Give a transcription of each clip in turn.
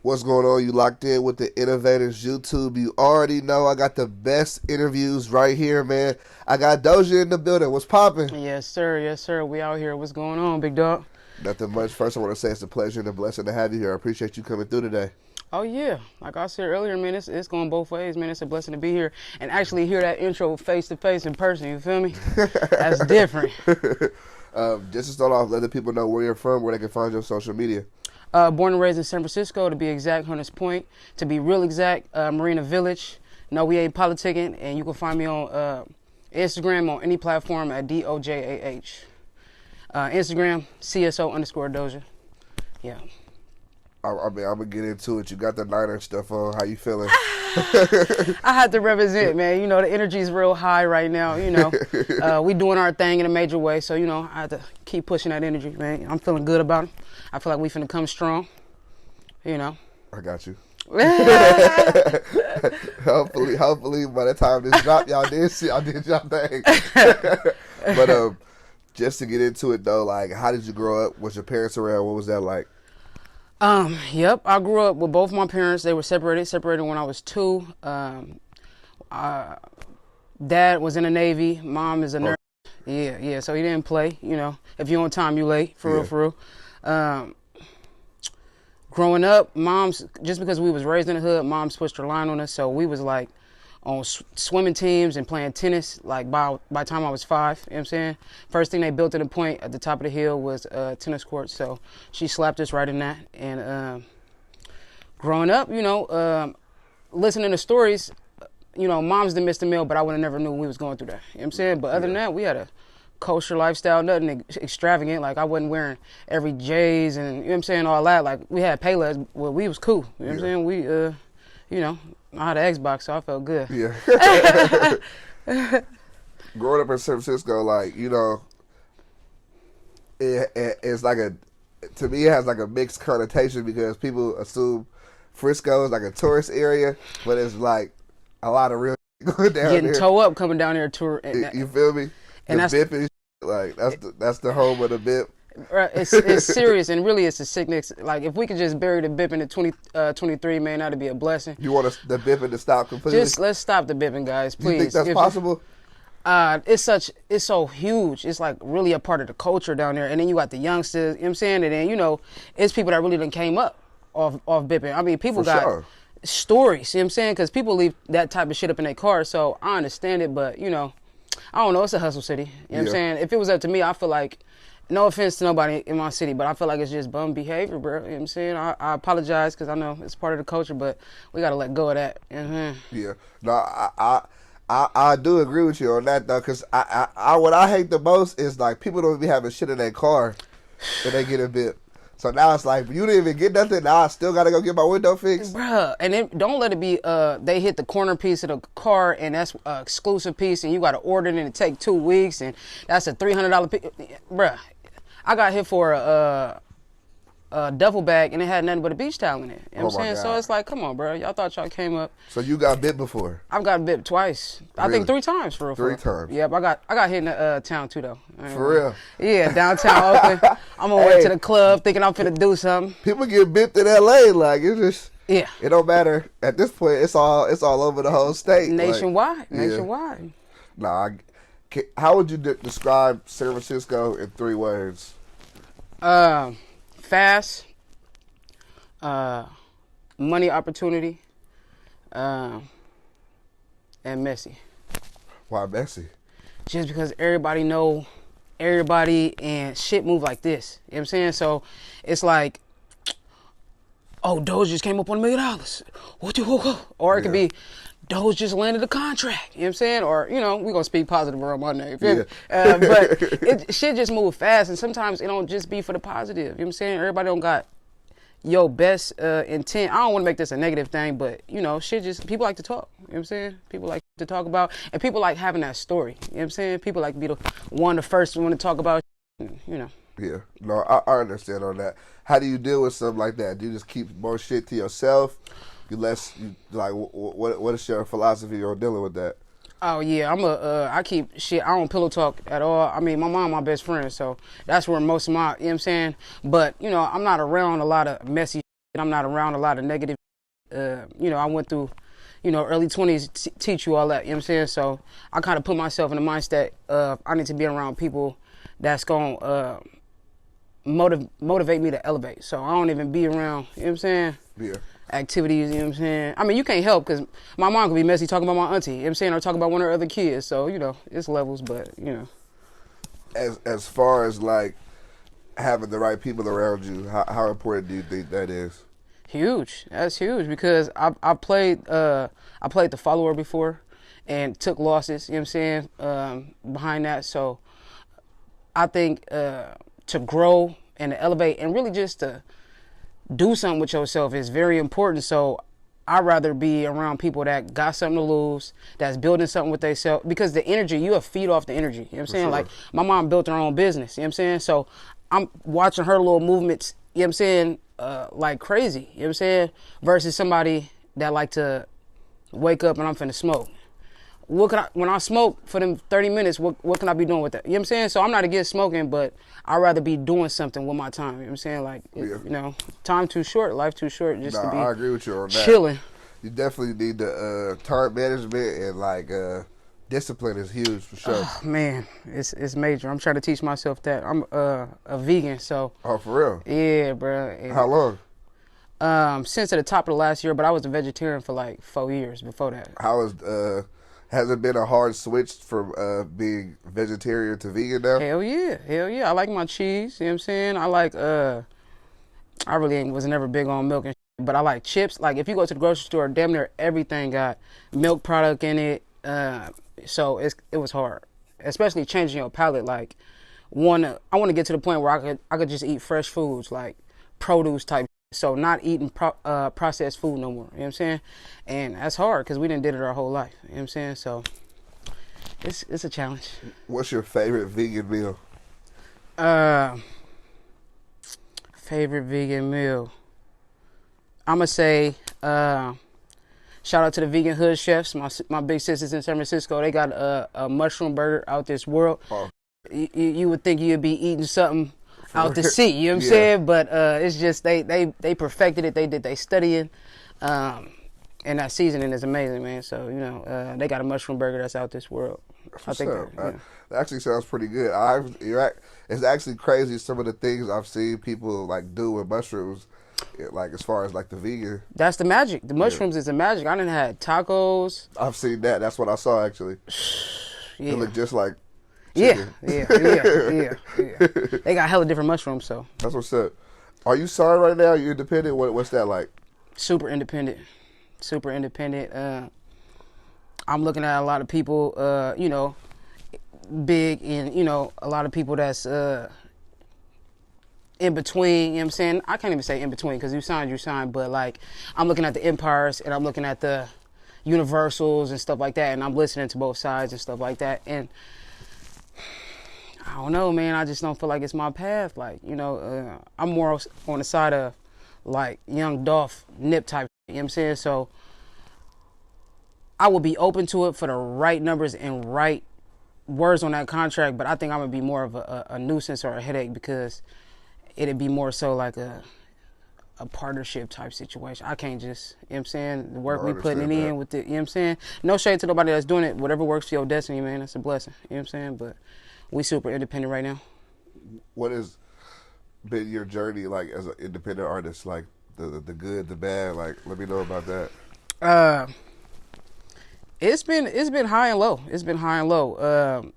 What's going on? You locked in with the Innovators YouTube. You already know I got the best interviews right here, man. I got Dojah in the building. What's popping? Yes, sir. Yes, sir. We out here. What's going on, big dog? Nothing much. First, I want to say it's a pleasure and a blessing to have you here. I appreciate you coming through today. Oh, yeah. Like I said earlier, man, it's going both ways, man. It's a blessing to be here and actually hear that intro face-to-face in person. You feel me? That's different. Just to start off, let the people know where you're from, where they can find your social media. Born and raised in San Francisco, to be exact, Hunters Point. To be real exact, Marina Village. No, we ain't politicking, and you can find me on Instagram on any platform at Dojah. Instagram, CSO_Dojah. Yeah. I mean, I'm going to get into it. You got the Niner stuff on. How you feeling? I had to represent, man. You know, the energy's real high right now, you know. We doing our thing in a major way, so, you know, I had to keep pushing that energy, man. I'm feeling good about it. I feel like we finna come strong, you know. I got you. hopefully by the time this drop, y'all did y'all thing. But just to get into it though, like, how did you grow up? Was your parents around? What was that like? Yep, I grew up with both my parents. They were separated when I was 2. Dad was in the Navy. Mom is a nurse. Yeah. So he didn't play. You know, if you're on time, you late. For real. Growing up, mom's, just because we was raised in the hood, mom switched her line on us. So we was like on swimming teams and playing tennis. Like by the time I was 5, you know what I'm saying? First thing they built at the point at the top of the hill was tennis court. So she slapped us right in that. And growing up, you know, listening to stories, you know, moms didn't miss the meal, but I would have never knew we was going through that. You know what I'm saying? But other than that, we had a kosher lifestyle, nothing extravagant. Like, I wasn't wearing every J's and, you know what I'm saying, all that. Like, we had Payless, well, we was cool. You know what I'm saying? We, you know, I had an Xbox, so I felt good. Yeah. Growing up in San Francisco, like, you know, it's like to me, it has like a mixed connotation because people assume Frisco is like a tourist area, but it's like a lot of real going down Getting there. toe up coming down here tour. You feel me? And that's bipping, like that's the home of the bip. It's serious, and really it's a sickness. Like, if we could just bury the bipping at 23, man, that'd be a blessing. You want the bipping to stop completely? Just let's stop the bipping, guys, please. You think that's possible? It's so huge. It's like really a part of the culture down there. And then you got the youngsters, you know what I'm saying? And then, you know, it's people that really done came up off bipping. I mean, people got stories, you know what I'm saying? Because people leave that type of shit up in their car. So I understand it, but, you know, I don't know. It's a hustle city. You know what I'm saying? If it was up to me, I feel like, no offense to nobody in my city, but I feel like it's just bum behavior, bro. You know what I'm saying? I apologize because I know it's part of the culture, but we got to let go of that. Yeah. No, I do agree with you on that, though, because what I hate the most is, like, people don't be having shit in their car and they get a bip. So now it's like, you didn't even get nothing, now I still got to go get my window fixed. Bruh, and then don't let it be, they hit the corner piece of the car, and that's an exclusive piece, and you got to order it, and it take 2 weeks, and that's a $300 piece. Bruh, I got hit for a duffel bag, and it had nothing but a beach towel in it. You know what I'm saying? God. So it's like, come on, bro. Y'all thought y'all came up. So you got bit before? I've got bit twice. Really? I think 3 times, for real. 3 times? Yep, I got hit in the town, too, though. For real? Yeah, downtown Oakland. I'm on my way to the club thinking I'm finna do something. People get bipped in L.A. Like, it's just... Yeah. It don't matter. At this point, it's all over the whole state. Nationwide. Like, nationwide. Nah, how would you describe San Francisco in 3 words? Fast, money opportunity, and messy. Why messy? Just because everybody know everybody and shit move like this. You know what I'm saying? So it's like, oh, Doge just came up on $1 million. Or it could be, Doge just landed a contract. You know what I'm saying? Or, you know, we're going to speak positive around my name. But shit just move fast, and sometimes it don't just be for the positive. You know what I'm saying? Everybody don't got your best intent. I don't want to make this a negative thing, but, you know, shit just, people like to talk. You know what I'm saying? People like to talk about, and people like having that story. You know what I'm saying? People like to be the first one to talk about, you know. Yeah. No, I understand on that. How do you deal with something like that? Do you just keep more shit to yourself? What is your philosophy on dealing with that? Oh yeah, I keep shit. I don't pillow talk at all. I mean, my mom, my best friend, so that's where most of my, you know what I'm saying? But, you know, I'm not around a lot of messy I'm not around a lot of negative. I went through, early 20s teach you all that. You know what I'm saying? So I kind of put myself in the mindset of I need to be around people that's gonna motivate me to elevate. So I don't even be around. You know what I'm saying? Yeah. Activities, you know what I'm saying? I mean, you can't help because my mom could be messy talking about my auntie, you know what I'm saying, or talking about one of her other kids. So, it's levels, but, As far as like having the right people around you, how important do you think that is? Huge. That's huge because I played the follower before and took losses, you know what I'm saying, behind that. So I think to grow and to elevate and really just to do something with yourself is very important. So I'd rather be around people that got something to lose, that's building something with themselves, because the energy, you feed off the energy. You know what I'm saying? Sure. Like my mom built her own business, you know what I'm saying? So I'm watching her little movements, you know what I'm saying, like crazy, you know what I'm saying? Versus somebody that like to wake up and I'm finna smoke. When I smoke for them 30 minutes, what can I be doing with that? You know what I'm saying? So I'm not against smoking, but I'd rather be doing something with my time. You know what I'm saying? Like, time too short, life too short just to be I agree with you on that. Chilling. You definitely need the time management and like discipline is huge for sure. Oh, man, it's major. I'm trying to teach myself that. I'm a vegan, so. Oh, for real? Yeah, bro. And, how long? Since at the top of the last year, but I was a vegetarian for like 4 years before that. Has it been a hard switch from being vegetarian to vegan now? Hell yeah. I like my cheese, you know what I'm saying? I like, I really was never big on milk and shit, but I like chips. Like if you go to the grocery store, damn near everything got milk product in it. So it was hard, especially changing your palate. Like I want to get to the point where I could just eat fresh foods, like produce type. So not eating processed food no more, you know what I'm saying? And that's hard because we done did it our whole life, you know what I'm saying? So it's a challenge. What's your favorite vegan meal? Favorite vegan meal? I'm going to say shout out to the vegan hood chefs, my big sisters in San Francisco. They got a mushroom burger out this world. Oh. You would think you'd be eating something out to sea, you know what I'm saying? But it's just they perfected it. They studying, and that seasoning is amazing, man. So they got a mushroom burger that's out this world. I think that actually sounds pretty good. It's actually crazy some of the things I've seen people like do with mushrooms, like as far as like the vegan. That's the magic. The mushrooms is the magic. I done had tacos. I've seen that. That's what I saw actually. Yeah. It looked just like. Yeah. They got hella different mushrooms, so. That's what's up. Are you signed right now? Are you independent? What's that like? Super independent. I'm looking at a lot of people, big and, a lot of people that's in between, you know what I'm saying? I can't even say in between because you signed, but like I'm looking at the empires and I'm looking at the Universals and stuff like that, and I'm listening to both sides and stuff like that, and I don't know, man. I just don't feel like it's my path. Like, I'm more on the side of like Young Dolph, Nip type. You know what I'm saying? So I will be open to it for the right numbers and right words on that contract. But I think I'm gonna be more of a nuisance or a headache because it'd be more so like a partnership type situation. I can't just, you know what I'm saying, the work we putting it in with it, you know what I'm saying? No shade to nobody that's doing it. Whatever works for your destiny, man, that's a blessing. You know what I'm saying? But we super independent right now. What has been your journey like as an independent artist? Like the good, the bad? Like, let me know about that. It's been high and low. It's been high and low.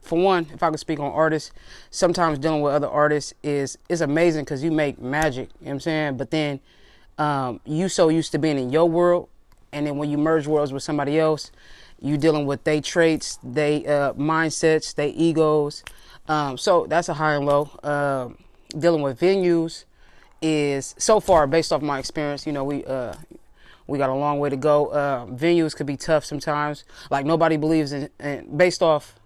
For one, if I could speak on artists, sometimes dealing with other artists is amazing because you make magic, you know what I'm saying? But then you so used to being in your world, and then when you merge worlds with somebody else, you dealing with their traits, they mindsets, their egos. So that's a high and low. Dealing with venues is, so far, based off my experience, we got a long way to go. Venues could be tough sometimes. Like nobody believes in based off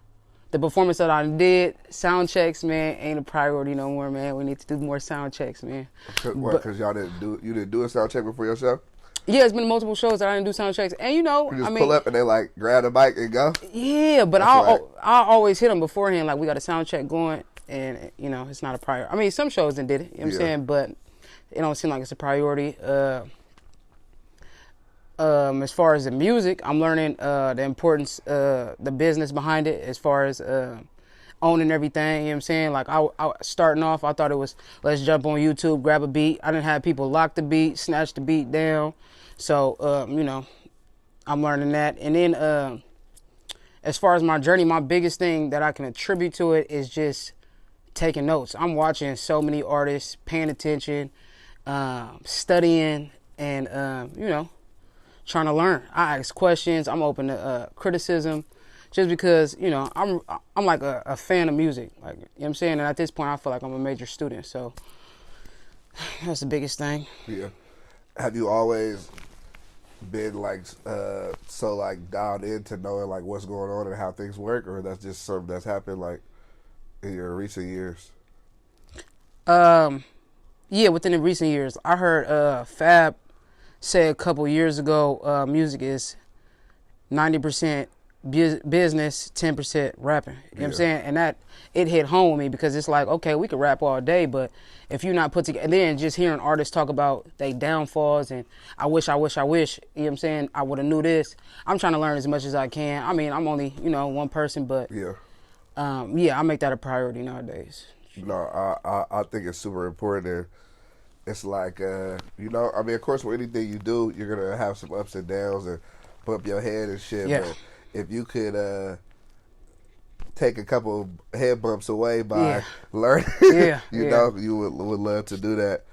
the performance that I did, sound checks, man, ain't a priority no more, man. We need to do more sound checks, man. Because y'all didn't do a sound check before your show? Yeah, it's been multiple shows that I didn't do sound checks. And you just pull up and they like grab the mic and go? Yeah, but I always hit them beforehand, like we got a sound check going, and it's not a priority. I mean, some shows done did it, you know what I'm saying? But it don't seem like it's a priority. As far as the music, I'm learning the importance, the business behind it, as far as owning everything. You know what I'm saying? Like I starting off, I thought it was let's jump on YouTube, grab a beat. I didn't have people lock the beat, snatch the beat down. So you know, I'm learning that. And then as far as my journey, my biggest thing that I can attribute to it is just taking notes. I'm watching so many artists, paying attention, studying, and you know, trying to learn. I ask questions. I'm open to criticism, just because, you know, I'm like a fan of music. Like, you know what I'm saying? And at this point, I feel like I'm a major student. So that's the biggest thing. Yeah. Have you always been like so like dialed into knowing like what's going on and how things work, or that's just something that's happened like in your recent years? Yeah, within the recent years, I heard Fab say a couple years ago, music is 90% business, 10% rapping. You know what I'm saying? And that, it hit home with me, because it's like, okay, we could rap all day, but if you're not put together, and then just hearing artists talk about their downfalls and I wish, you know what I'm saying, I would have knew this. I'm trying to learn as much as I can. I mean, I'm only, you know, one person, but yeah, I make that a priority nowadays. No, I think it's super important. And it's like, you know, I mean, of course, with anything you do, you're going to have some ups and downs and bump your head and shit. Yeah. But if you could take a couple head bumps away by learning, you know, you would love to do that.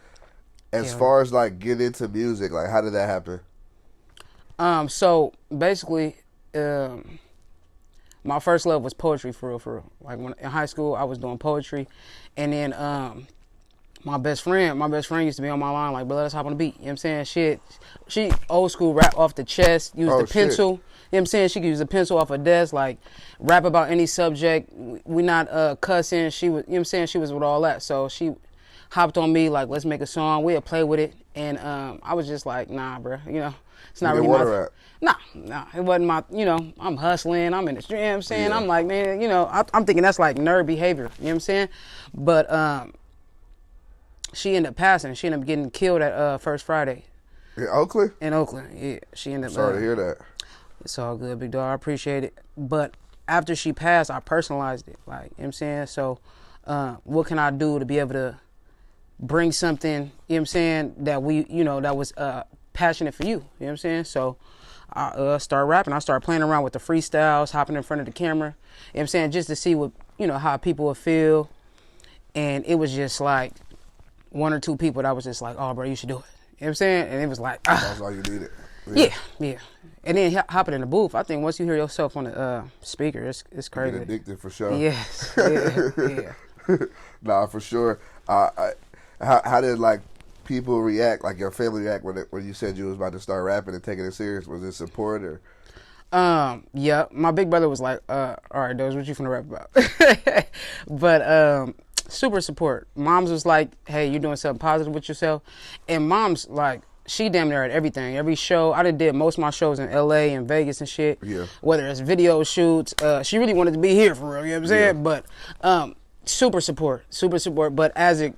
As far as like getting into music, like how did that happen? So basically, my first love was poetry, for real. Like when in high school, I was doing poetry, and then my best friend used to be on my line like, bro, let's hop on the beat. You know what I'm saying? She old school rap off the chest, use the pencil. Shit. You know what I'm saying? She could use a pencil off a desk, like rap about any subject. We not cussing. She was, you know what I'm saying? She was with all that. So she hopped on me like, let's make a song. We'll play with it. And I was just like, nah, bro. You know, it's not really my rap. Nah, it wasn't my, you know, I'm hustling. I'm in the street, you know what I'm saying? Yeah. I'm like, man, you know, I'm thinking that's like nerd behavior. You know what I'm saying? But she ended up passing. She ended up getting killed at First Friday. In Oakland? In Oakland, yeah. She ended up. Sorry to hear that. It's all good, big dog. I appreciate it. But after she passed, I personalized it. Like, you know what I'm saying? So, what can I do to be able to bring something, you know what I'm saying, that we, you know, that was passionate for you. You know what I'm saying? So, I started rapping. I started playing around with the freestyles, hopping in front of the camera. You know what I'm saying? Just to see what, you know, how people would feel. And it was just like one or two people that was just like, oh, bro, you should do it. You know what I'm saying? And it was like, that's all you needed. Yeah. And then hopping in the booth, I think once you hear yourself on the speaker, it's crazy. You get addicted for sure. Yes. Yeah. Nah, for sure. How did like people react, like your family react when you said you was about to start rapping and taking it serious? Was it support or? Yeah. My big brother was like, all right, Doj, what you finna rap about? But super support. Mom's was like, hey, you're doing something positive with yourself. And mom's like, she damn near at everything. Every show, I did most of my shows in LA and Vegas and shit. Yeah. Whether it's video shoots, she really wanted to be here for real, you know what I'm saying? But super support. But as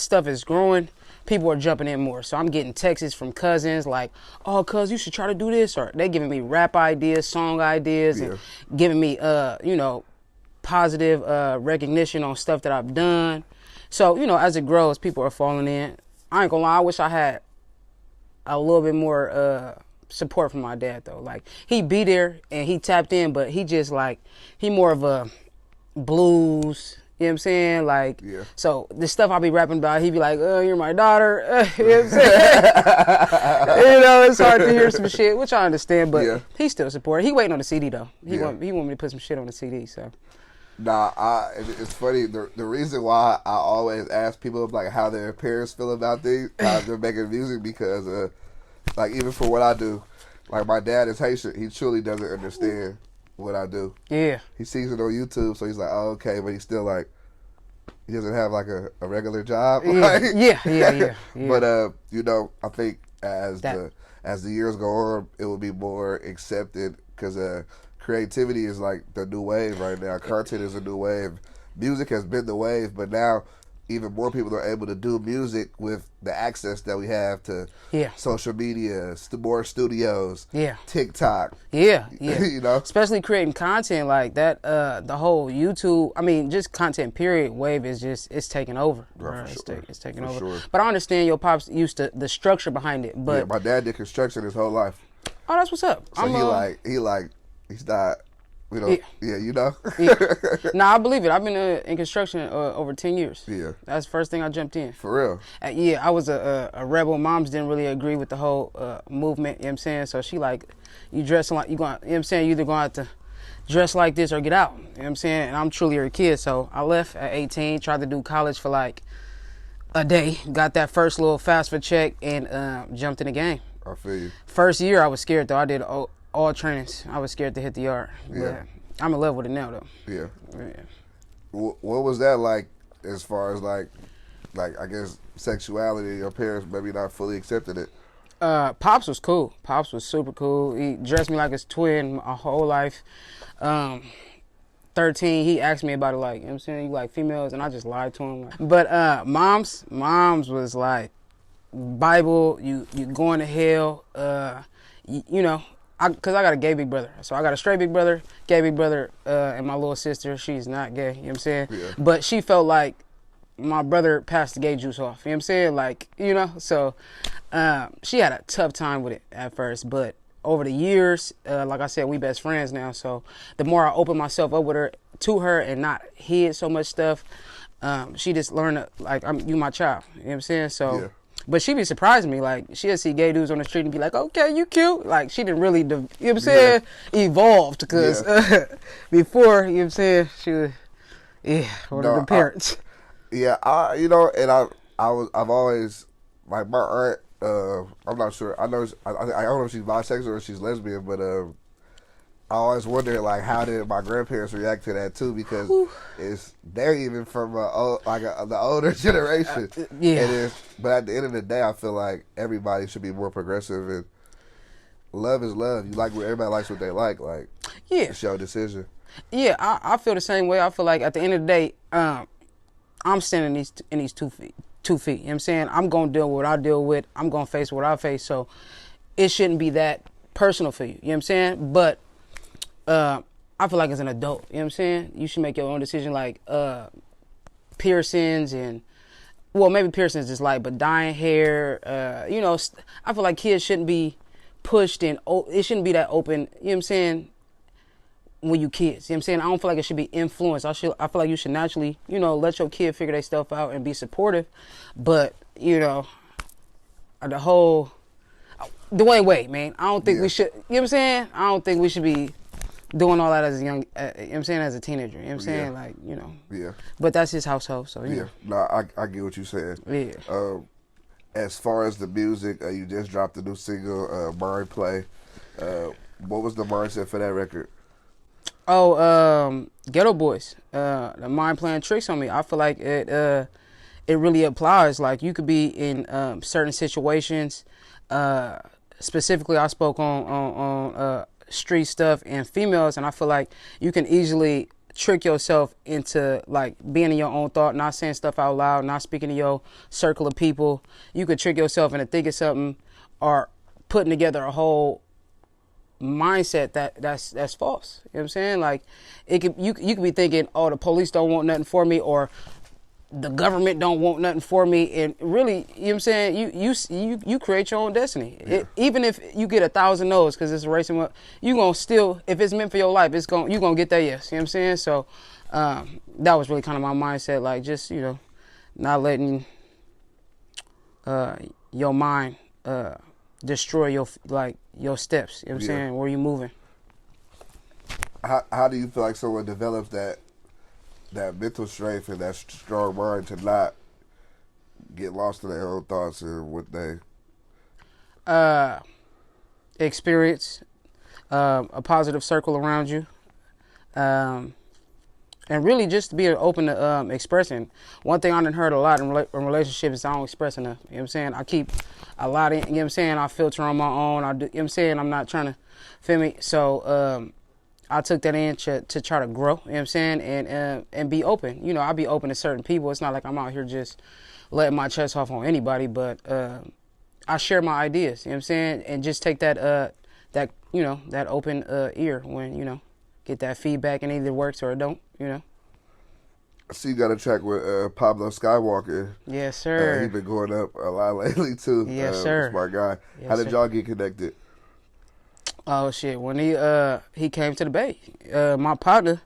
stuff is growing, people are jumping in more. So I'm getting texts from cousins like, oh, cuz you should try to do this, or they giving me rap ideas, song ideas, and giving me you know, positive recognition on stuff that I've done. So, you know, as it grows, people are falling in. I ain't gonna lie, I wish I had a little bit more support from my dad though. Like, he be there and he tapped in, but he just like, he more of a blues, you know what I'm saying? Like, so the stuff I be rapping about, he be like, oh, you're my daughter. You know what I'm saying? You know, it's hard to hear some shit, which I understand, but he still support. He waiting on the CD though. He want me to put some shit on the CD, so. Nah, it's funny. The reason why I always ask people like how their parents feel about things, how they're making music, because like even for what I do, like my dad is Haitian. He truly doesn't understand what I do. Yeah. He sees it on YouTube, so he's like, oh, okay, but he's still like, he doesn't have like a regular job. Like, yeah. But you know, I think as the years go on, it will be more accepted, because creativity is like the new wave right now. Content is a new wave. Music has been the wave, but now even more people are able to do music with the access that we have to Yeah. social media, more studios, Yeah. TikTok. Yeah. You know? Especially creating content like that. The whole YouTube, I mean, just content period wave is just, it's taking over. Right, for sure. It's taking For over. sure. But I understand your pops used to the structure behind it. But Yeah, my dad did construction his whole life. oh, that's what's up. So he's not, you know, you know? Nah, I believe it. I've been in construction over 10 years. Yeah. That's the first thing I jumped in. For real. Yeah, I was a rebel. Moms didn't really agree with the whole movement, you know what I'm saying? So she like, you dressing like, you know what I'm saying? You either going to have to dress like this or get out, you know what I'm saying? And I'm truly her kid, so I left at 18, tried to do college for like a day, got that first little FAFSA check, and jumped in the game. I feel you. First year, I was scared, though. I did all trainings. I was scared to hit the yard. Yeah. But I'm in love with it now, though. Yeah. Yeah. What was that like as far as like I guess sexuality? Your parents maybe not fully accepted it. Pops was cool. Pops was super cool. He dressed me like his twin my whole life. 13, he asked me about it, like, you know what I'm saying, you like females, and I just lied to him. But mom's was like, Bible, you going to hell, you know, because I got a gay big brother. So I got a straight big brother, gay big brother, and my little sister, she's not gay, you know what I'm saying? Yeah. But she felt like my brother passed the gay juice off, you know what I'm saying? Like, you know, so she had a tough time with it at first, but over the years, like I said, we best friends now, so the more I open myself up with her, to her, and not hid so much stuff, she just learned that, like, you my child, you know what I'm saying? So. Yeah. But she be surprising me. Like, she'll see gay dudes on the street and be like, okay, you cute. Like, she didn't really, you know what I'm saying, evolved. Because before, you know what I'm saying, she was, one of the parents. You know, and I've always, like, my aunt, I'm not sure. I don't know if she's bisexual or she's lesbian, but I always wonder, like, how did my grandparents react to that too? Because they're even from the older generation. But at the end of the day, I feel like everybody should be more progressive, and love is love. You like what everybody likes what they like. Like, it's your decision. Yeah, I feel the same way. I feel like at the end of the day, I'm standing in these 2 feet. 2 feet. You know what I'm saying? I'm gonna deal with what I deal with. I'm gonna face what I face. So it shouldn't be that personal for you. You know what I'm saying? But I feel like as an adult, you know what I'm saying? You should make your own decision, like piercings and, well, maybe piercings is light, but dyeing hair, you know, I feel like kids shouldn't be pushed and it shouldn't be that open, you know what I'm saying, when you kids, you know what I'm saying? I don't feel like it should be influenced. I feel like you should naturally, you know, let your kid figure their stuff out and be supportive. But, you know, the Dwayne Wade, man, I don't think we should, you know what I'm saying? I don't think we should be doing all that as a young, you know what I'm saying, as a teenager, you know what I'm saying? Like, you know. Yeah. But that's his household, so, you know. No, I get what you're saying. Yeah. As far as the music, you just dropped a new single, Mind Play. What was the mindset for that record? Oh, Ghetto Boys. The mind playing tricks on me. I feel like it really applies. Like, you could be in certain situations. Specifically, I spoke on street stuff and females, and I feel like you can easily trick yourself into, like, being in your own thought, not saying stuff out loud, not speaking to your circle of people. You could trick yourself into thinking something or putting together a whole mindset that's false. You know what I'm saying? Like, you could be thinking, oh, the police don't want nothing for me, or the government don't want nothing for me, and really, you know what I'm saying, you create your own destiny. Even if you get 1,000 no's because it's racing, you gonna still, if it's meant for your life, you gonna get that yes. You know what I'm saying? So that was really kind of my mindset, like, just, you know, not letting your mind destroy your steps. You know what I'm saying? Where you moving. How do you feel like someone develops that mental strength and that strong mind to not get lost in their own thoughts and what they experience, a positive circle around you, and really just be open to expressing. One thing I done heard a lot in relationships is I don't express enough. You know what I'm saying? I keep a lot of, you know what I'm saying, I filter on my own. I do, you know what I'm saying? I'm not trying to, feel me? So I took that in to try to grow, you know what I'm saying, and be open. You know, I'll be open to certain people. It's not like I'm out here just letting my chest off on anybody, but I share my ideas, you know what I'm saying, and just take that that open ear when, you know, get that feedback and either works or it don't, you know. I see you got a track with Pablo Skywalkin. Yes, sir. He's been going up a lot lately too. Yes, sir. Smart guy. Yes, How did sir. y'all get connected? Oh shit! When he came to the Bay, my partner,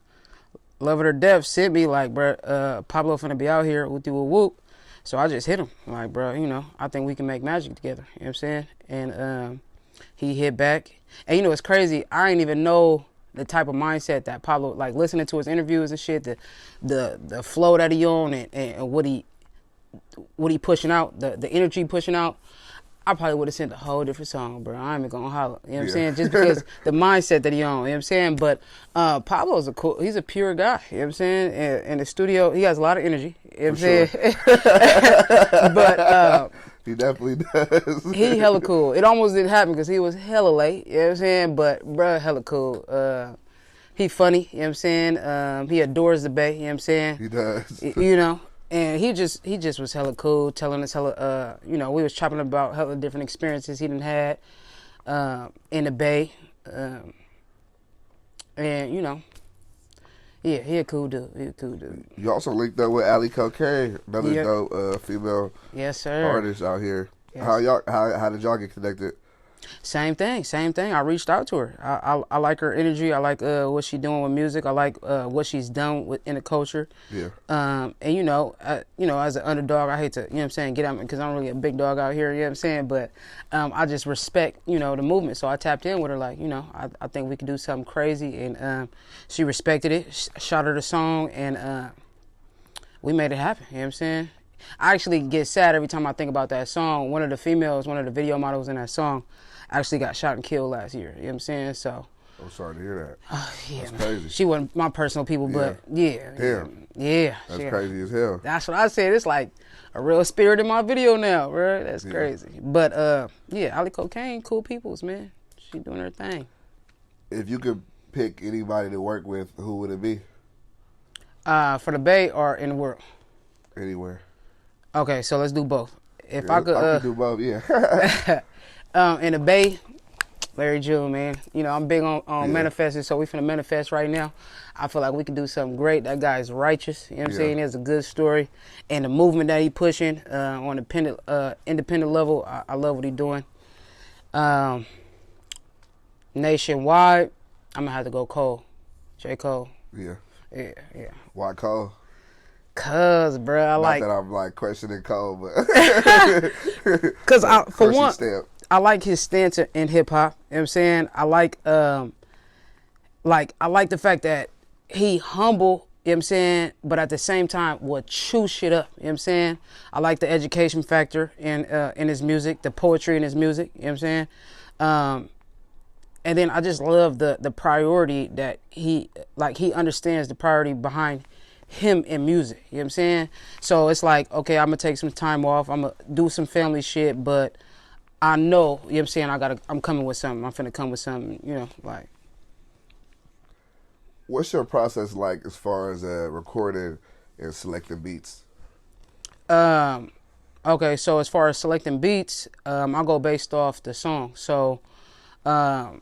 love her to death, sent me like, bruh, Pablo finna be out here, whoop whoop whoop. So I just hit him like, bro, you know, I think we can make magic together. You know what I'm saying? And he hit back, and you know it's crazy. I ain't even know the type of mindset that Pablo, like listening to his interviews and shit, the flow that he on and what he pushing out, the energy pushing out. I probably would have sent a whole different song, bro. I ain't even gonna holler. You know what I'm saying? Just because the mindset that he on, you know what I'm saying? But Pablo's he's a pure guy, you know what I'm saying? In the studio, he has a lot of energy, you know what I'm saying? But he definitely does. He hella cool. It almost didn't happen because he was hella late, you know what I'm saying? But bro, hella cool. He funny, you know what I'm saying? He adores the Bay, you know what I'm saying? He does. You know? And he just was hella cool, telling us hella, you know, we was chopping about hella different experiences he done had in the Bay. And, you know, yeah, he a cool dude. You also linked up with Ali Cocaine, another dope female yes, sir. artist out here. Yes. How did y'all get connected? Same thing. I reached out to her. I like her energy. I like what she's doing with music. I like what she's done in the culture. Yeah. And you know, as an underdog, I hate to, you know what I'm saying, get out because I'm really a big dog out here. You know what I'm saying, but I just respect, you know, the movement. So I tapped in with her, like, you know, I think we could do something crazy, and she respected it. Shot her the song, and we made it happen. You know what I'm saying. I actually get sad every time I think about that song. One of the video models in that song actually got shot and killed last year. You know what I'm saying? So I'm sorry to hear that. Yeah, that's man. crazy. She wasn't my personal people, but yeah. Damn. Yeah. That's crazy as hell. That's what I said. It's like a real spirit in my video now, bro. That's crazy. But yeah, Ali Cocaine, cool peoples, man. She doing her thing. If you could pick anybody to work with, who would it be? For the Bay or in the world? Anywhere. Okay, so let's do both. If I could do both, yeah. in the Bay, Larry June, man. You know, I'm big on manifesting, so we finna manifest right now. I feel like we can do something great. That guy is righteous. You know what I'm saying? He has a good story. And the movement that he pushing on the independent level, I love what he doing. Nationwide, I'm going to have to go Cole. J. Cole. Yeah. Yeah. Why Cole? Cause, bro, I Not that I'm like questioning Cole, but cause for one, stamp. I like his stance in hip hop. You know what I'm saying? I like the fact that he humble. You know what I'm saying? But at the same time, will chew shit up. You know what I'm saying? I like the education factor in his music, the poetry in his music. You know what I'm saying? And then I just love the priority that he understands the priority behind him in music. You know what I'm saying? So it's like, okay, I'm gonna take some time off. I'm gonna do some family shit, but I know, you know what I'm saying, I'm coming with something. I'm finna come with something, you know, like. What's your process like as far as recording and selecting beats? Okay, so as far as selecting beats, I'll go based off the song. So I'll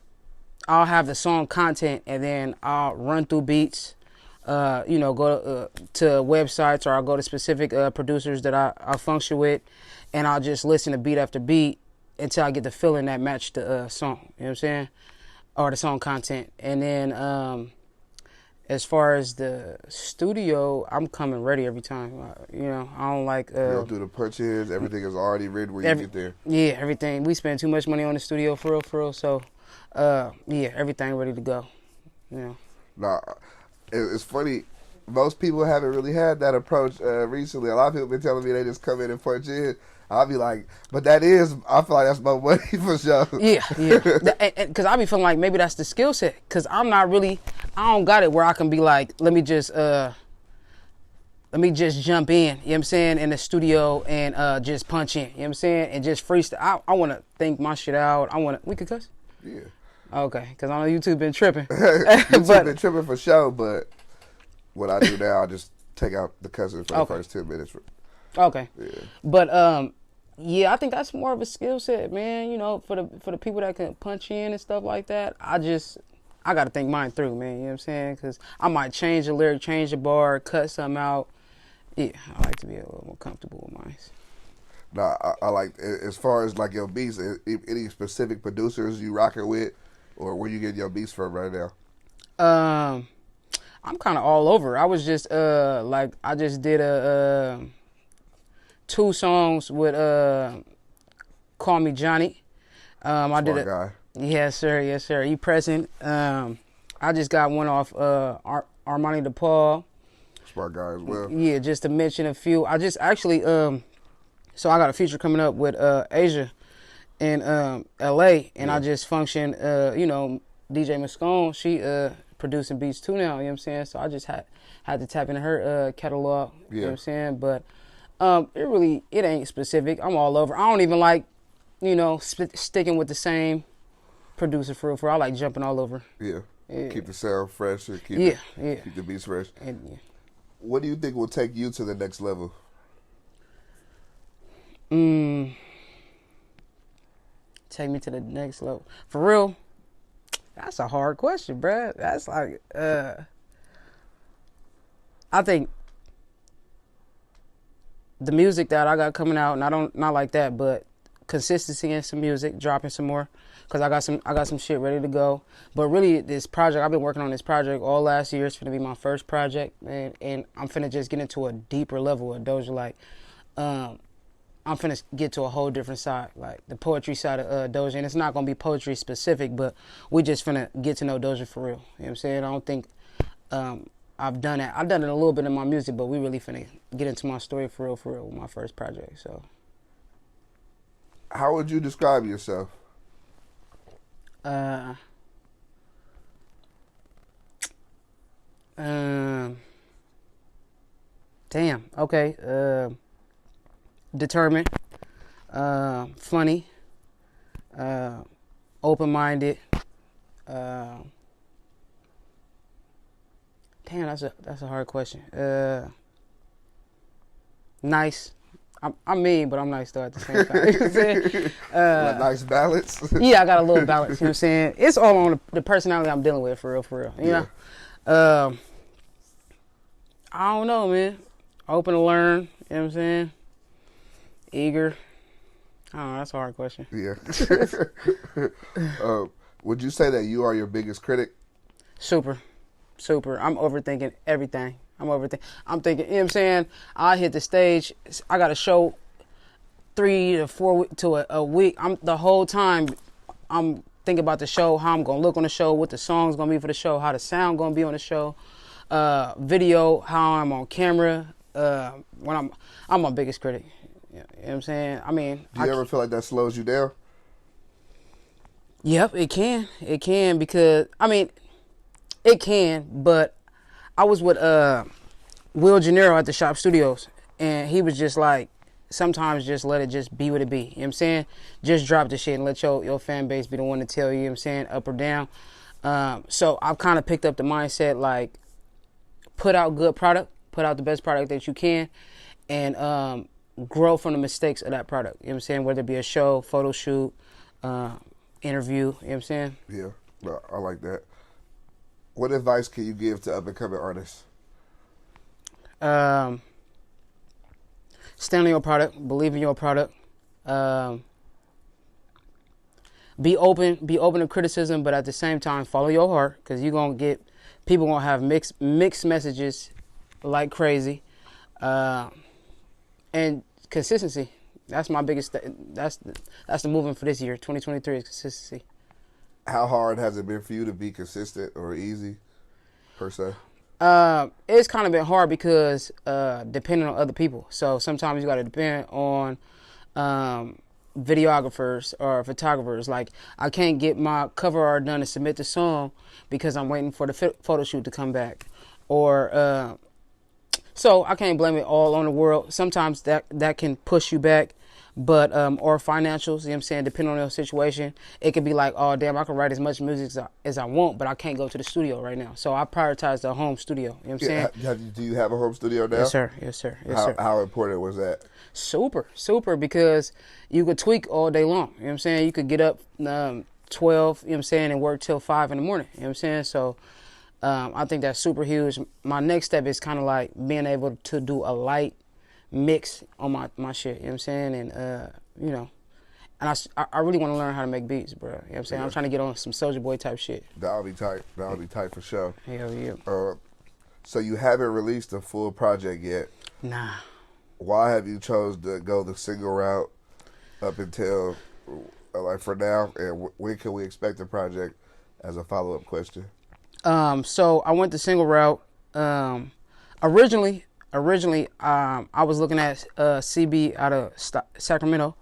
have the song content and then I'll run through beats. You know, go to websites, or I'll go to specific producers that I function with, and I'll just listen to beat after beat until I get the feeling that match the song. You know what I'm saying? Or the song content. And then as far as the studio, I'm coming ready every time. You know, I don't like... you don't do the punches, everything is already written when you get there. Yeah, everything. We spend too much money on the studio, for real. So, yeah, everything ready to go. You know? Nah. It's funny, most people haven't really had that approach recently. A lot of people been telling me they just come in and punch in. I'll be like, but I feel like that's my money for sure. Yeah. Because I be feeling like maybe that's the skill set. Because I don't got it where I can be like, let me just jump in, you know what I'm saying, in the studio and just punch in, you know what I'm saying, and just freestyle. I want to think my shit out. We could cuss? Yeah. Okay, because I know YouTube been tripping. YouTube been tripping for sure, but what I do now, I just take out the cussing for the first 10 minutes. Okay. Yeah. But yeah, I think that's more of a skill set, man. You know, for the people that can punch in and stuff like that. I got to think mine through, man. You know what I'm saying? Because I might change the lyric, change the bar, cut something out. Yeah, I like to be a little more comfortable with mine. Nah, I like, as far as like your beats, any specific producers you rocking with, or where you getting your beats from right now? I'm kind of all over. I was just like I just did a 2 songs with Call Me Johnny. I did a guy. Yes, sir. Yes, sir. You present. I just got one off Armani DePaul. Smart guy as well. Yeah, just to mention a few. I just actually so I got a feature coming up with Asia in LA, and I just functioned you know, DJ Moscone, she producing beats too now, you know what I'm saying? So I just had to tap into her catalog, you know what I'm saying? But it ain't specific. I'm all over. I don't even like, you know, sticking with the same producer for real. I like jumping all over. Yeah. Keep the sound fresh and keep the beats fresh. And, what do you think will take you to the next level? Take me to the next level. For real, that's a hard question, bruh. That's like, I think the music that I got coming out, and not like that, but consistency in some music, dropping some more, cause I got some shit ready to go. But really, this project, I've been working on this project all last year. It's gonna be my first project, man, and I'm finna just get into a deeper level of Dojah. Like, I'm finna get to a whole different side, like the poetry side of Dojah, and it's not gonna be poetry specific, but we just finna get to know Dojah for real. You know what I'm saying? I don't think I've done it. I've done it a little bit in my music, but we really finna get into my story for real with my first project. So, how would you describe yourself? Damn. Okay. Determined. Funny. Open-minded. Damn, that's a hard question. Nice. I'm mean, but I'm nice though at the same time. You know what I'm saying? A nice balance. Yeah, I got a little balance. You know what I'm saying? It's all on the personality I'm dealing with, for real. You know? I don't know, man. Open to learn. You know what I'm saying? Eager. I don't know. That's a hard question. Yeah. Would you say that you are your biggest critic? Super. I'm overthinking everything. I'm thinking, you know what I'm saying? I hit the stage. I got a show 3 to 4 to a week. The whole time I'm thinking about the show, how I'm going to look on the show, what the song's going to be for the show, how the sound going to be on the show, video, how I'm on camera. When I'm my biggest critic. You know what I'm saying? I mean, do you ever feel like that slows you down? Yep, it can. It can, because I mean, it can, but I was with Will Gennaro at the Shop Studios, and he was just like, sometimes just let it just be what it be. You know what I'm saying? Just drop the shit and let your fan base be the one to tell you, you know what I'm saying, up or down. So I've kind of picked up the mindset, like, put out good product, put out the best product that you can, and grow from the mistakes of that product. You know what I'm saying? Whether it be a show, photo shoot, interview, you know what I'm saying? Yeah, no, I like that. What advice can you give to up-and-coming artists? Stand on your product, believe in your product. Be open to criticism, but at the same time, follow your heart, because you're going to get, people going to have mixed messages like crazy. And consistency. That's my biggest, that's the movement for this year, 2023, is consistency. How hard has it been for you to be consistent, or easy, per se? It's kind of been hard because depending on other people. So sometimes you got to depend on videographers or photographers. Like, I can't get my cover art done to submit the song because I'm waiting for the photo shoot to come back. Or so I can't blame it all on the world. Sometimes that can push you back. But or financials, you know what I'm saying, depending on your situation, it could be like, oh damn, I can write as much music as I want, but I can't go to the studio right now. So I prioritize the home studio. You know what I'm saying? Do you have a home studio now? Yes, sir. Yes, sir. Yes, sir. How important was that? Super, because you could tweak all day long. You know what I'm saying? You could get up 12, you know what I'm saying, and work till 5 in the morning. You know what I'm saying? So I think that's super huge. My next step is kind of like being able to do a light mix on my shit. You know what I'm saying? And you know, and I really want to learn how to make beats, bro. You know what I'm saying? I'm trying to get on some Soulja Boy type shit. That'll be tight. That'll be tight for sure. Hell yeah. So you haven't released a full project yet. Nah. Why have you chose to go the single route up until like for now? And when can we expect the project? As a follow-up question. So I went the single route. Originally, I was looking at CB out of Sacramento.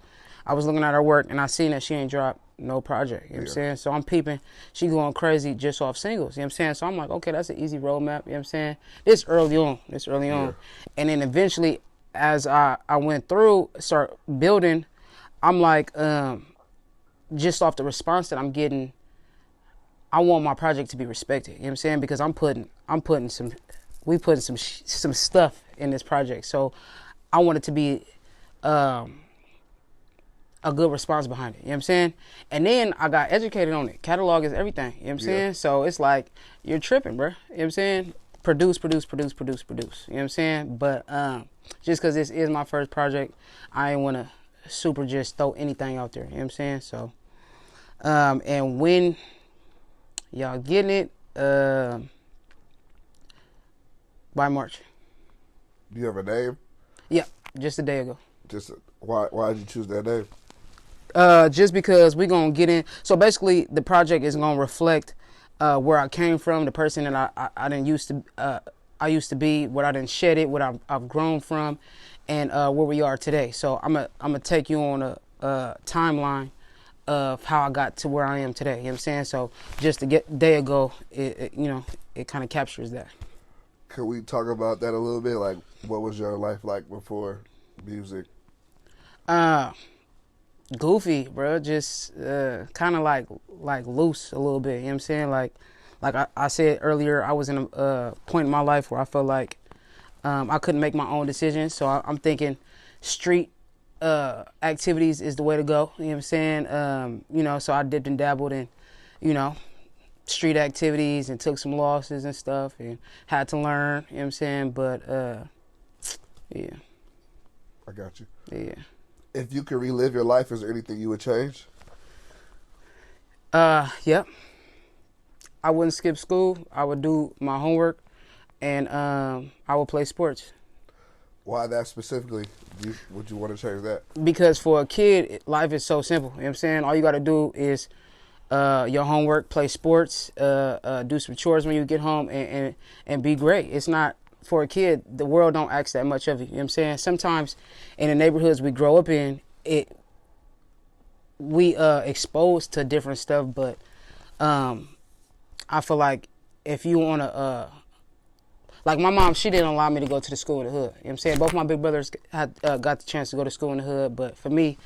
I was looking at her work, and I seen that she ain't dropped no project. You know what I'm saying? So I'm peeping. She going crazy just off singles. You know what I'm saying? So I'm like, okay, that's an easy roadmap. You know what I'm saying? This early on. Yeah. And then eventually, as I went through, start building, I'm like, just off the response that I'm getting, I want my project to be respected. You know what I'm saying? Because we putting some stuff in this project. So I want it to be a good response behind it. You know what I'm saying? And then I got educated on it. Catalog is everything. You know what I'm saying? So it's like, you're tripping, bro. You know what I'm saying? Produce. You know what I'm saying? But just because this is my first project, I ain't want to super just throw anything out there. You know what I'm saying? So, and when y'all getting it, by March. Do you have a name? Yeah, just a day ago. Why did you choose that name? Just because we're gonna get in. So basically, the project is gonna reflect where I came from, the person that I didn't used to be, what I didn't shed it, what I've grown from, and where we are today. So I'm gonna take you on a timeline of how I got to where I am today. You know what I'm saying? So just a day ago, it kind of captures that. Could we talk about that a little bit? Like, what was your life like before music? Goofy, bro. Just kind of like loose a little bit. You know what I'm saying? Like I said earlier, I was in a point in my life where I felt like I couldn't make my own decisions. So I'm thinking street activities is the way to go. You know what I'm saying? So I dipped and dabbled in, street activities and took some losses and stuff and had to learn. You know what I'm saying? But yeah. I got you. Yeah. If you could relive your life, is there anything you would change? Yep. I wouldn't skip school. I would do my homework, and I would play sports. Why that specifically? Would you want to change that? Because for a kid, life is so simple. You know what I'm saying? All you got to do is your homework, play sports, do some chores when you get home, and be great. It's not, for a kid, the world don't ask that much of you. You know what I'm saying? Sometimes in the neighborhoods we grow up in, we exposed to different stuff, but I feel like if you want to, like my mom, she didn't allow me to go to the school in the hood. You know what I'm saying? Both my big brothers had got the chance to go to school in the hood, but for me,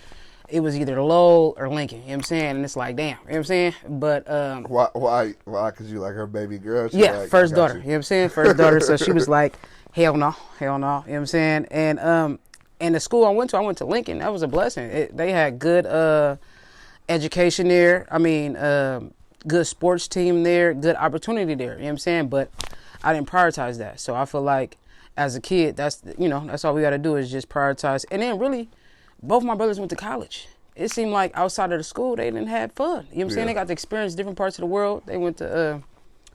it was either Lowell or Lincoln. You know what I'm saying? And it's like, damn. You know what I'm saying? But why? Because you like her baby girl? Yeah, first daughter. You know what I'm saying? First daughter. So she was like, hell no. You know what I'm saying? And the school I went to Lincoln. That was a blessing. They had good education there. I mean, good sports team there, good opportunity there. You know what I'm saying? But I didn't prioritize that. So I feel like as a kid, that's all we got to do is just prioritize. And then really, both my brothers went to college. It seemed like outside of the school, they didn't have fun. You know what I'm saying? They got to experience different parts of the world. They went to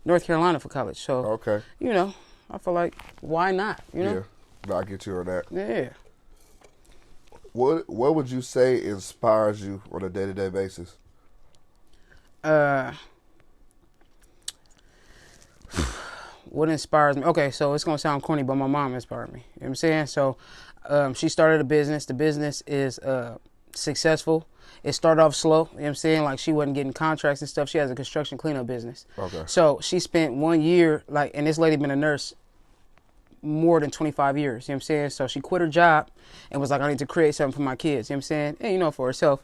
North Carolina for college. So, okay. I feel like, why not? Yeah, I'll get you on that. Yeah. What would you say inspires you on a day-to-day basis? What inspires me? Okay, so it's going to sound corny, but my mom inspired me. You know what I'm saying? So she started a business. The business is successful. It started off slow. You know what I'm saying? Like, she wasn't getting contracts and stuff. She has a construction cleanup business. Okay. So she spent 1 year, and this lady been a nurse more than 25 years, you know what I'm saying? So she quit her job and was like, I need to create something for my kids, you know what I'm saying? And, you know, for herself.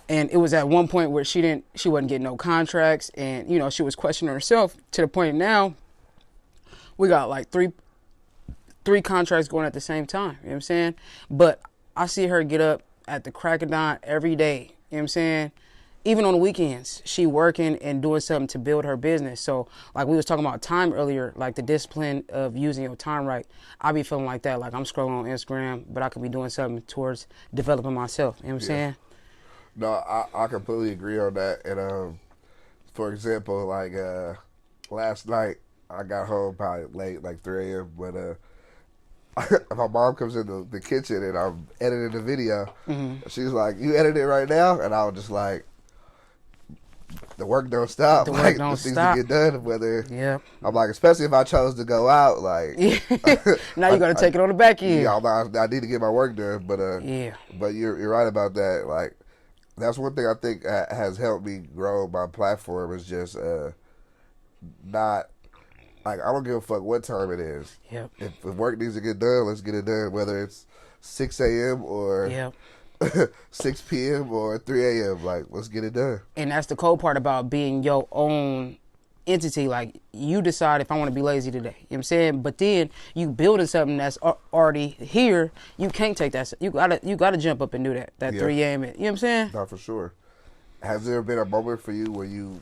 And it was at one point where she wasn't getting no contracts, and, you know, she was questioning herself to the point now we got like three contracts going at the same time, you know what I'm saying? But I see her get up at the crack of dawn every day, you know what I'm saying? Even on the weekends, she working and doing something to build her business. So, like we was talking about time earlier, like the discipline of using your time right. I be feeling like that. Like I'm scrolling on Instagram, but I could be doing something towards developing myself. You know what I'm saying? No, I completely agree on that. And for example, like last night, I got home probably late, like 3 a.m. But my mom comes in the kitchen and I'm editing the video. She's like, "You edit it right now?" And I was just like, the work don't stop. The like, work don't this needs stop. to get done. Whether Yeah. I'm like, especially if I chose to go out, like Now you got to take it on the back end. yeah, I need to get my work done. But Yeah. but you're right about that. Like that's one thing I think has helped me grow my platform is just not like I don't give a fuck what time it is. Yep. If work needs to get done, let's get it done. Whether it's 6 a.m. or Yep. 6 p.m. or 3 a.m. Like, let's get it done. And that's the cool part about being your own entity. Like, you decide if I want to be lazy today. You know what I'm saying? But then you building something that's already here. You can't take that. You gotta jump up and do that. That 3 a.m. You know what I'm saying? Not for sure. Has there been a moment for you where you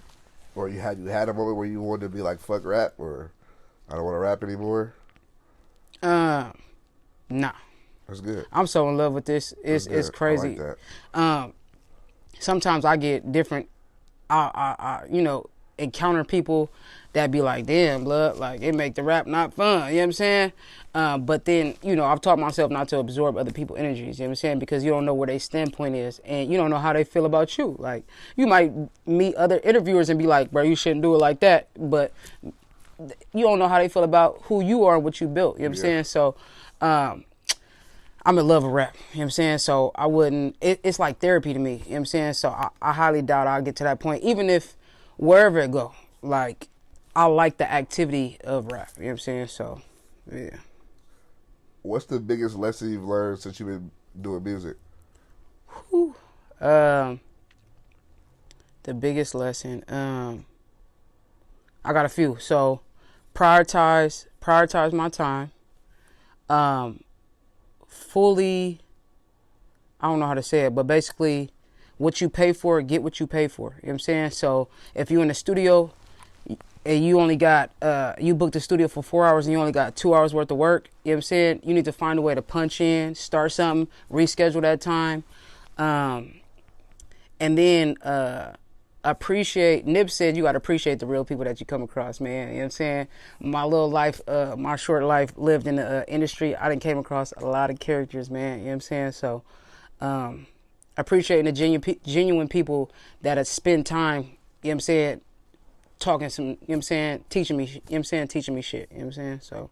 had a moment where you wanted to be like, fuck rap, or I don't want to rap anymore? Nah. That's good. I'm so in love with this. It's crazy. I like that. Sometimes I get different. I you know, encounter people that be like, damn, blood, like it make the rap not fun. You know what I'm saying? But then, you know, I've taught myself not to absorb other people's energies. You know what I'm saying? Because you don't know where their standpoint is, and you don't know how they feel about you. Like you might meet other interviewers and be like, bro, you shouldn't do it like that. But you don't know how they feel about who you are and what you built. You know what I'm saying? So. I'm in love with rap, you know what I'm saying? So I wouldn't, it's like therapy to me, you know what I'm saying? So I highly doubt I'll get to that point, even if wherever it go, like, I like the activity of rap, you know what I'm saying? So, yeah. What's the biggest lesson you've learned since you've been doing music? Whew. The biggest lesson, I got a few. So, prioritize my time. Fully, I don't know how to say it, but basically what you pay for, get what you pay for. You know what I'm saying? So if you're in the studio and you only got, you booked the studio for 4 hours and you only got 2 hours worth of work, you know what I'm saying? You need to find a way to punch in, start something, reschedule that time. And then appreciate, Nip said you got to appreciate the real people that you come across, man. You know what I'm saying? My little life, my short life lived in the industry. I done came across a lot of characters, man. You know what I'm saying? So appreciating the genuine people that spend time, you know what I'm saying, talking some, you know what I'm saying, teaching me, you know what I'm saying, teaching me shit, you know what I'm saying? So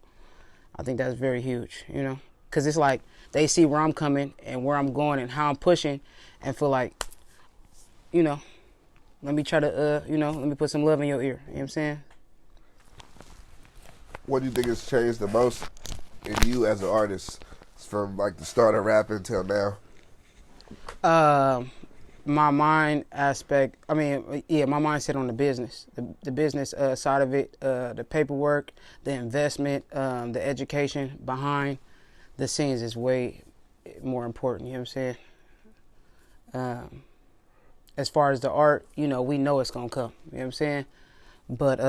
I think that's very huge, you know? Because it's like they see where I'm coming and where I'm going and how I'm pushing and feel like, you know, let me try to, you know, let me put some love in your ear. You know what I'm saying? What do you think has changed the most in you as an artist from like the start of rapping till now? My mind aspect, I mean, yeah, my mindset on the business. The business side of it, the paperwork, the investment, the education behind the scenes is way more important. You know what I'm saying? As far as the art, you know, we know it's going to come. You know what I'm saying? But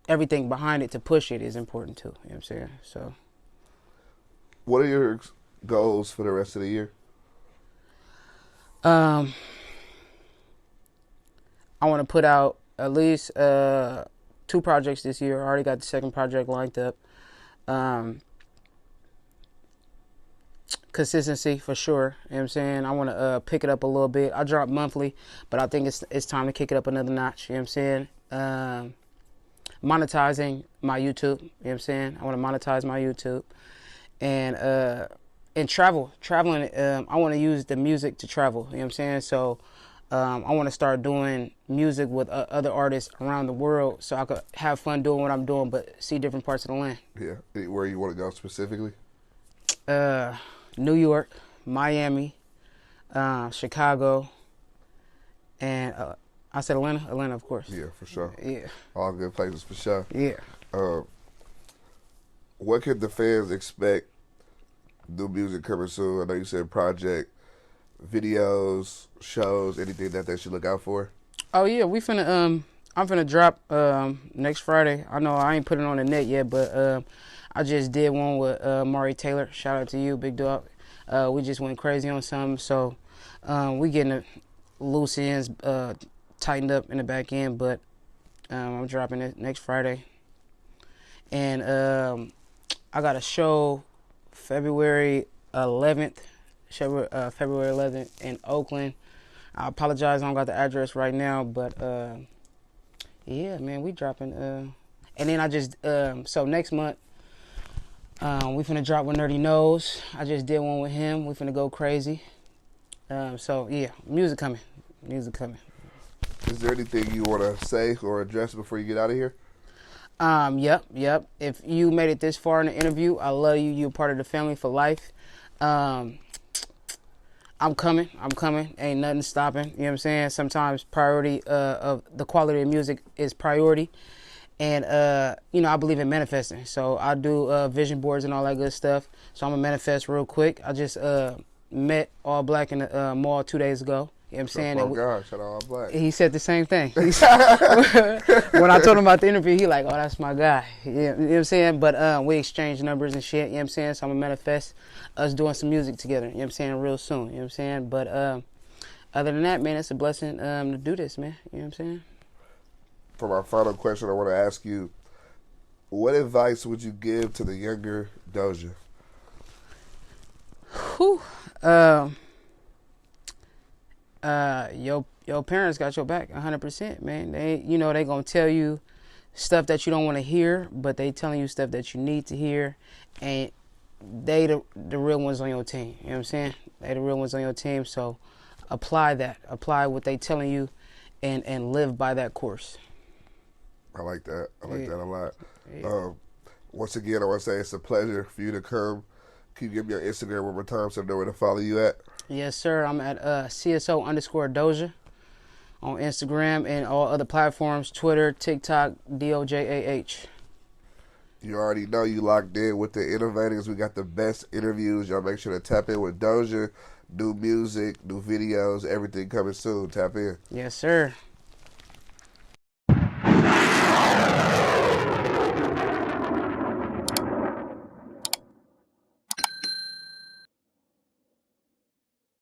everything behind it to push it is important too. You know what I'm saying? So. What are your goals for the rest of the year? I want to put out at least 2 projects this year. I already got the second project lined up. Consistency for sure. You know what I'm saying? I want to pick it up a little bit. I drop monthly, but I think it's time to kick it up another notch. You know what I'm saying? Monetizing my YouTube. You know what I'm saying? I want to monetize my YouTube. And traveling. I want to use the music to travel. You know what I'm saying? So I want to start doing music with other artists around the world, so I could have fun doing what I'm doing, but see different parts of the land. Yeah. Where you want to go specifically? New York, Miami, Chicago, and I said Atlanta. Atlanta, of course. Yeah, for sure. Yeah. All good places for sure. Yeah. What can the fans expect? New music coming soon. I know you said project, videos, shows, anything that they should look out for. Oh yeah, we finna I'm finna drop next Friday. I know I ain't put it on the net yet, but I just did one with Maury Taylor. Shout out to you, big dog. We just went crazy on something, so we getting the loose ends tightened up in the back end, but I'm dropping it next Friday. And I got a show February 11th in Oakland. I apologize, I don't got the address right now, but yeah, man, we dropping. And then I just so next month we finna drop with Nerdy Knows. I just did one with him. We finna go crazy. So yeah, music coming. Is there anything you want to say or address before you get out of here? Yep. If you made it this far in the interview, I love you. You're part of the family for life. I'm coming. Ain't nothing stopping. You know what I'm saying? Sometimes priority of the quality of music is priority. And, I believe in manifesting. So I do vision boards and all that good stuff. So I'm going to manifest real quick. I just met All Black in the mall 2 days ago. You know what I'm saying? Oh, God, shout out All Black. He said the same thing. When I told him about the interview, he like, oh, that's my guy. You know what I'm saying? But we exchanged numbers and shit. You know what I'm saying? So I'm going to manifest us doing some music together. You know what I'm saying? Real soon. You know what I'm saying? But other than that, man, it's a blessing to do this, man. You know what I'm saying? For my final question, I want to ask you, what advice would you give to the younger Dojah? Whew. Your parents got your back 100%, man. They gonna tell you stuff that you don't want to hear, but they telling you stuff that you need to hear, and they the real ones on your team. You know what I'm saying? They the real ones on your team. So apply what they telling you, and live by that course. I like that. I like that a lot. Yeah. Once again, I want to say it's a pleasure for you to come. Can you give me your Instagram one more time so I know where to follow you at? Yes, sir. I'm at CSO_Dojah on Instagram and all other platforms, Twitter, TikTok, DOJAH. You already know you locked in with the Innovators. We got the best interviews. Y'all make sure to tap in with Dojah. New music, new videos, everything coming soon. Tap in. Yes, sir.